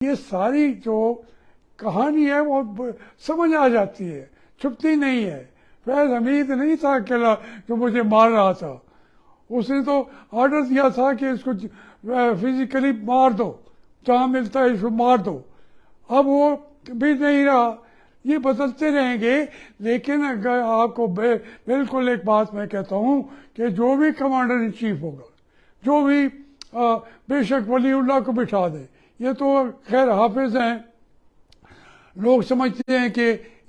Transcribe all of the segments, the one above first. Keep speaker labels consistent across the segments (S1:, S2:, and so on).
S1: یہ ساری جو کہانی ہے وہ سمجھ آ جاتی ہے، چھپتی نہیں ہے۔ فیض حمید نہیں تھا اکیلا جو مجھے مار رہا تھا، اس نے تو آرڈر دیا تھا کہ اس کو فزیکلی مار دو، جہاں ملتا ہے اس کو مار دو۔ اب وہ بھی نہیں رہا، یہ بدلتے رہیں گے۔ لیکن اگر آپ کو بالکل ایک بات میں کہتا ہوں کہ جو بھی کمانڈر ان چیف ہوگا، جو بھی بے شک ولی اللہ کو بٹھا دے، یہ تو خیر حافظ ہیں، لوگ سمجھتے ہیں کہ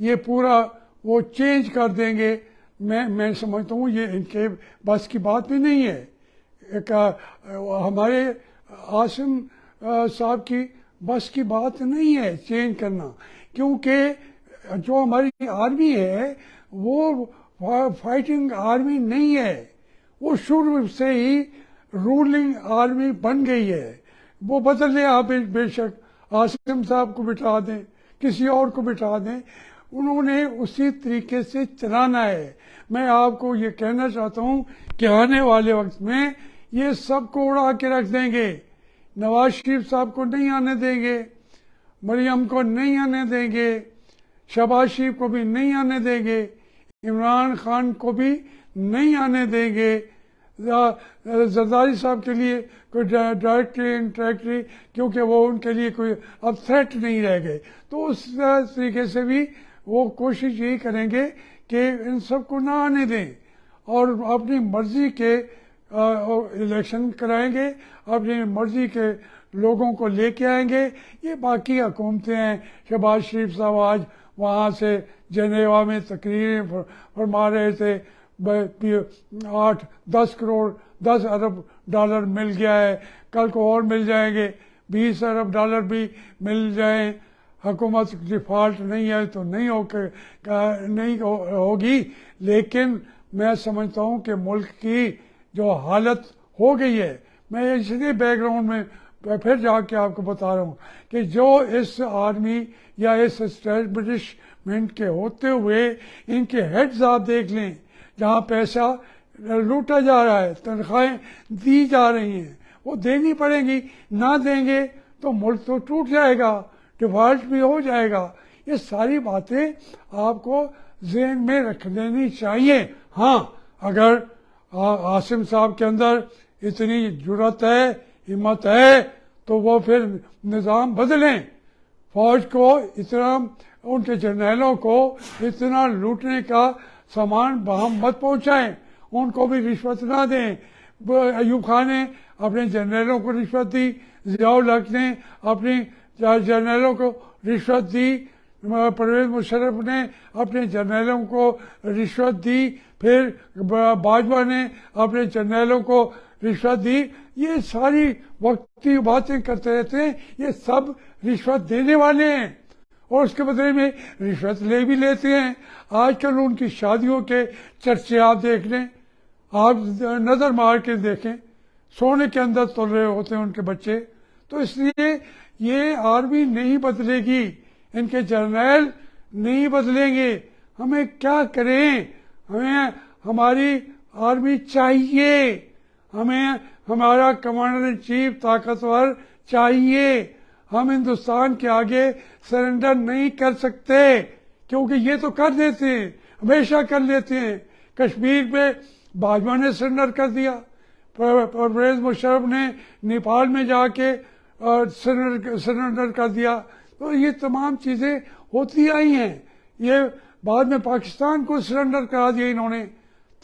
S1: یہ پورا وہ چینج کر دیں گے۔ میں سمجھتا ہوں یہ ان کے بس کی بات بھی نہیں ہے۔ ہمارے عاصم صاحب کی بس کی بات نہیں ہے چینج کرنا، کیونکہ جو ہماری آرمی ہے وہ فائٹنگ آرمی نہیں ہے، وہ شروع سے ہی رولنگ آرمی بن گئی ہے۔ وہ بدل لیں آپ، بے شک عاصم صاحب کو بٹھا دیں، کسی اور کو بٹھا دیں، انہوں نے اسی طریقے سے چلانا ہے۔ میں آپ کو یہ کہنا چاہتا ہوں کہ آنے والے وقت میں یہ سب کو اڑا کے رکھ دیں گے۔ نواز شریف صاحب کو نہیں آنے دیں گے، مریم کو نہیں آنے دیں گے، شہباز شریف کو بھی نہیں آنے دیں گے، عمران خان کو بھی نہیں آنے دیں گے، زرداری صاحب کے لیے کوئی ڈائریکٹری انٹریکٹری، کیونکہ وہ ان کے لیے کوئی اب تھریٹ نہیں رہ گئے، تو اس طریقے سے بھی وہ کوشش یہی کریں گے کہ ان سب کو نہ آنے دیں، اور اپنی مرضی کے الیکشن کرائیں گے، اپنی مرضی کے لوگوں کو لے کے آئیں گے۔ یہ باقی حکومتیں ہیں، شہباز شریف صاحب آج وہاں سے جنیوا میں تقریریں فرما رہے تھے، 8-10 کروڑ 10 ارب ڈالر مل گیا ہے، کل کو اور مل جائیں گے، 20 ارب ڈالر بھی مل جائیں۔ حکومت ڈیفالٹ نہیں ہے تو نہیں ہوگی، لیکن میں سمجھتا ہوں کہ ملک کی جو حالت ہو گئی ہے، میں اس لیے بیک گراؤنڈ میں پھر جا کے آپ کو بتا رہا ہوں کہ جو اس آرمی یا اس اسٹیبلشمنٹ کے ہوتے ہوئے ان کے ہیڈز آپ دیکھ لیں، جہاں پیسہ لوٹا جا رہا ہے، تنخواہیں دی جا رہی ہیں، وہ دینی پڑیں گی، نہ دیں گے تو ملک تو ٹوٹ جائے گا، ڈیفالٹ بھی ہو جائے گا۔ یہ ساری باتیں آپ کو ذہن میں رکھ لینی چاہیے۔ ہاں، اگر عاصم صاحب کے اندر اتنی جرأت ہے، ہمت ہے، تو وہ پھر نظام بدلیں، فوج کو اتنا، ان کے جرنیلوں کو اتنا لوٹنے کا سامان باہم مت پہنچائیں، ان کو بھی رشوت نہ دیں۔ ایوب خان نے اپنے جرنیلوں کو رشوت دی، ضیاء الحق نے اپنی جرنیلوں کو رشوت دی، پرویز مشرف نے اپنے جرنیلوں کو رشوت دی، پھر باجوہ نے اپنے جرنیلوں کو رشوت دی۔ یہ ساری وقتی باتیں کرتے رہتے ہیں، یہ سب رشوت دینے والے ہیں، اور اس کے بدلے میں رشوت لے بھی لیتے ہیں۔ آج کل ان کی شادیوں کے چرچے آپ دیکھ لیں، آپ نظر مار کے دیکھیں، سونے کے اندر تل رہے ہوتے ہیں ان کے بچے۔ تو اس لیے یہ آرمی نہیں بدلے گی، ان کے جرنیل نہیں بدلیں گے۔ ہمیں کیا کریں؟ ہمیں ہماری آرمی چاہیے، ہمیں ہمارا کمانڈر ان چیف طاقتور چاہیے۔ ہم ہندوستان کے آگے سرنڈر نہیں کر سکتے، کیونکہ یہ تو کر دیتے ہیں، ہمیشہ کر لیتے ہیں۔ کشمیر میں باجوہ نے سرنڈر کر دیا، پرویز مشرف نے نیپال میں جا کے سرنڈر کر دیا۔ تو یہ تمام چیزیں ہوتی آئی ہیں۔ یہ بعد میں پاکستان کو سرنڈر کرا دیا انہوں نے،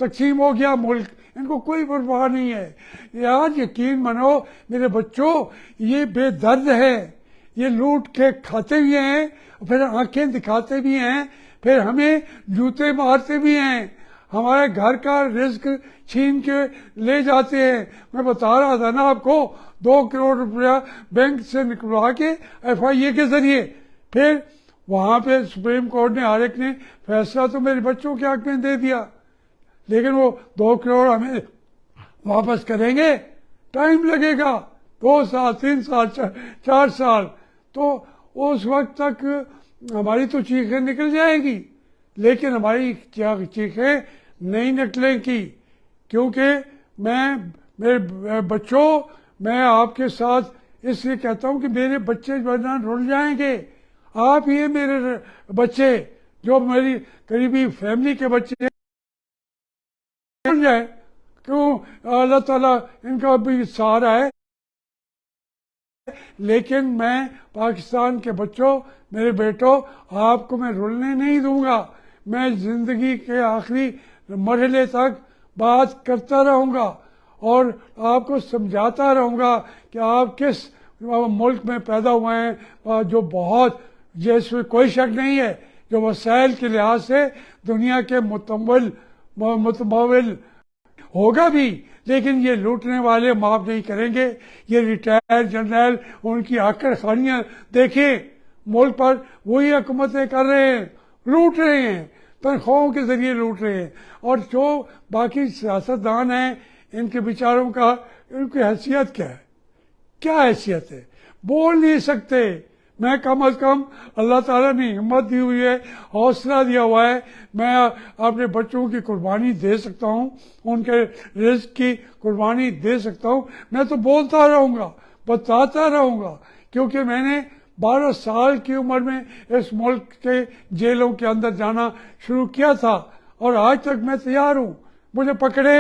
S1: تقسیم ہو گیا ملک، ان کو کوئی پرواہ نہیں ہے۔ آج یقین منو میرے بچوں، یہ بے درد ہے، یہ لوٹ کے کھاتے بھی ہیں، پھر آنکھیں دکھاتے بھی ہیں، پھر ہمیں جوتے مارتے بھی ہیں، ہمارے گھر کا رزق چھین کے لے جاتے ہیں۔ میں بتا رہا تھا نا آپ کو، 2 کروڑ روپیہ بینک سے نکلوا کے FIA کے ذریعے، پھر وہاں پہ سپریم کورٹ نے ہر ایک نے فیصلہ تو میرے بچوں کے حق میں دے دیا، لیکن وہ 2 کروڑ ہمیں واپس کریں گے، ٹائم لگے گا، 2 سال 3 سال 4 سال، تو اس وقت تک ہماری تو چیخیں نکل جائیں گی، لیکن ہماری چیخیں نہیں نکلیں گی، کیونکہ میرے بچوں، میں آپ کے ساتھ اس لیے کہتا ہوں کہ میرے بچے ورنہ رل جائیں گے. آپ ہی ہیں میرے بچے، جو میری قریبی فیملی کے بچے رل جائیں. کیوں؟ اللہ تعالیٰ ان کا بھی سہارا ہے. لیکن میں پاکستان کے بچوں، میرے بیٹوں، آپ کو میں رلنے نہیں دوں گا. میں زندگی کے آخری مرحلے تک بات کرتا رہوں گا اور آپ کو سمجھاتا رہوں گا کہ آپ کس ملک میں پیدا ہوئے ہیں، جو بہت، جس میں کوئی شک نہیں ہے، جو وسائل کے لحاظ سے دنیا کے متمول ہوگا بھی، لیکن یہ لوٹنے والے معاف نہیں کریں گے. یہ ریٹائر جنرل، ان کی آکڑ خانیاں دیکھیں، ملک پر وہی حکومتیں کر رہے ہیں، لوٹ رہے ہیں، تنخواہوں کے ذریعے لوٹ رہے ہیں. اور جو باقی سیاستدان ہیں، ان کے بیچاروں کا، ان کی حیثیت کیا ہے؟ کیا حیثیت ہے؟ بول نہیں سکتے. میں کم از کم اللہ تعالیٰ نے ہمت دی ہوئی ہے، حوصلہ دیا ہوا ہے. میں اپنے بچوں کی قربانی دے سکتا ہوں، ان کے رزق کی قربانی دے سکتا ہوں. میں تو بولتا رہوں گا، بتاتا رہوں گا، کیونکہ میں نے 12 سال کی عمر میں اس ملک کے جیلوں کے اندر جانا شروع کیا تھا، اور آج تک میں تیار ہوں. مجھے پکڑے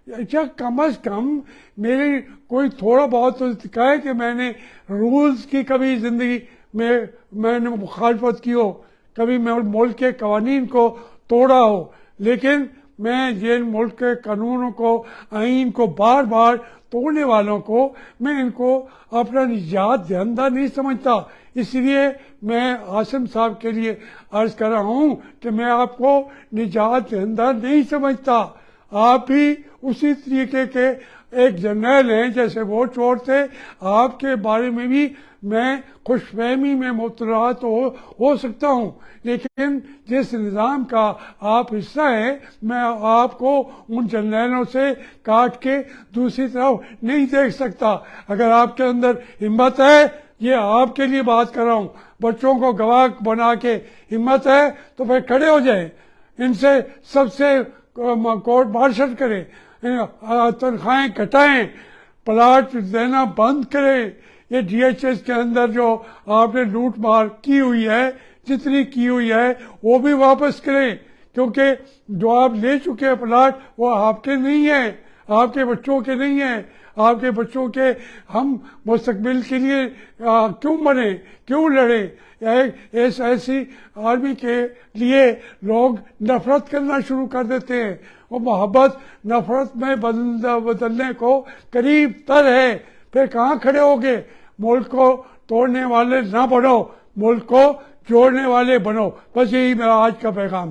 S1: یا کم از کم میری کوئی تھوڑا بہت تو کہے کہ میں نے رولز کی کبھی زندگی میں نے مخالفت کی ہو، کبھی میں ملک کے قوانین کو توڑا ہو. لیکن میں یہ ملک کے قانونوں کو، آئین کو بار بار توڑنے والوں کو، میں ان کو اپنا نجات دہندہ نہیں سمجھتا. اس لیے میں عاصم صاحب کے لیے عرض کر رہا ہوں کہ میں آپ کو نجات دہندہ نہیں سمجھتا. آپ بھی اسی طریقے کے ایک جرنیل ہیں جیسے وہ چور تھے. آپ کے بارے میں بھی میں خوش فہمی میں مبتلا تو ہو سکتا ہوں، لیکن جس نظام کا آپ حصہ ہیں، میں آپ کو ان جرنیلوں سے کاٹ کے دوسری طرف نہیں دیکھ سکتا. اگر آپ کے اندر ہمت ہے، یہ آپ کے لیے بات کر رہا ہوں، بچوں کو گواہ بنا کے ہمت ہے تو پھر کھڑے ہو جائیں، ان سے سب سے کورٹ مارشل کریں، تنخواہیں گھٹائیں، پلاٹ دینا بند کریں. یہ ڈی ایچ ایس کے اندر جو آپ نے لوٹ مار کی ہوئی ہے، جتنی کی ہوئی ہے، وہ بھی واپس کریں، کیونکہ جو آپ لے چکے ہیں پلاٹ، وہ آپ کے نہیں ہیں، آپ کے بچوں کے نہیں ہیں. آپ کے بچوں کے ہم مستقبل کے لیے کیوں مریں، کیوں لڑیں؟ ایسی آرمی کے لیے لوگ نفرت کرنا شروع کر دیتے ہیں. وہ محبت نفرت میں بدلنے کو قریب تر ہے. پھر کہاں کھڑے ہوگے؟ ملک کو توڑنے والے نہ بنو، ملک کو جوڑنے والے بنو. بس یہی میرا آج کا پیغام ہے.